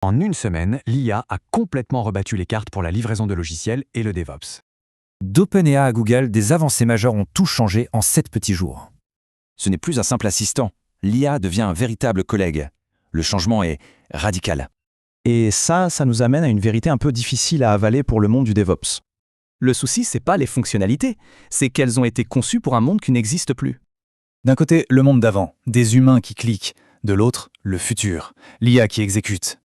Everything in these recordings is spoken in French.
En une semaine, l'IA a complètement rebattu les cartes pour la livraison de logiciels et le DevOps. D'OpenAI à Google, des avancées majeures ont tout changé en 7 petits jours. Ce n'est plus un simple assistant. L'IA devient un véritable collègue. Le changement est radical. Et ça nous amène à une vérité un peu difficile à avaler pour le monde du DevOps. Le souci, c'est pas les fonctionnalités, c'est qu'elles ont été conçues pour un monde qui n'existe plus. D'un côté, le monde d'avant, des humains qui cliquent. De l'autre, le futur, l'IA qui exécute.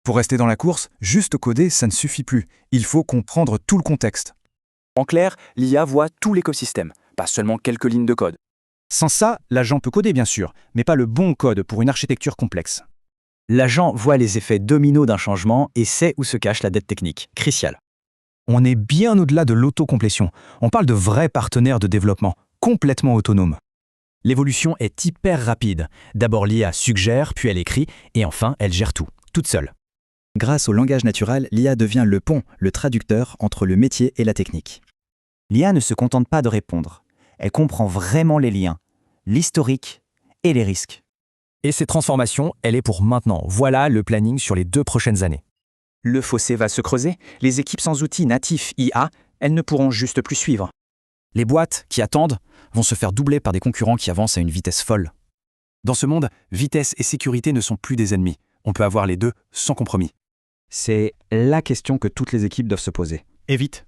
Pour rester dans la course, juste coder, ça ne suffit plus. Il faut comprendre tout le contexte. En clair, l'IA voit tout l'écosystème, pas seulement quelques lignes de code. Sans ça, l'agent peut coder bien sûr, mais pas le bon code pour une architecture complexe. L'agent voit les effets dominos d'un changement et sait où se cache la dette technique, cruciale. On est bien au-delà de l'autocomplétion. On parle de vrais partenaires de développement, complètement autonomes. L'évolution est hyper rapide. D'abord l'IA suggère, puis elle écrit, et enfin elle gère tout, toute seule. Grâce au langage naturel, l'IA devient le pont, le traducteur entre le métier et la technique. L'IA ne se contente pas de répondre. Elle comprend vraiment les liens, l'historique et les risques. Et cette transformation, elle est pour maintenant. Voilà le planning sur les 2 prochaines années. Le fossé va se creuser, les équipes sans outils natifs IA, elles ne pourront juste plus suivre. Les boîtes qui attendent vont se faire doubler par des concurrents qui avancent à une vitesse folle. Dans ce monde, vitesse et sécurité ne sont plus des ennemis. On peut avoir les deux sans compromis. C'est la question que toutes les équipes doivent se poser. Et vite.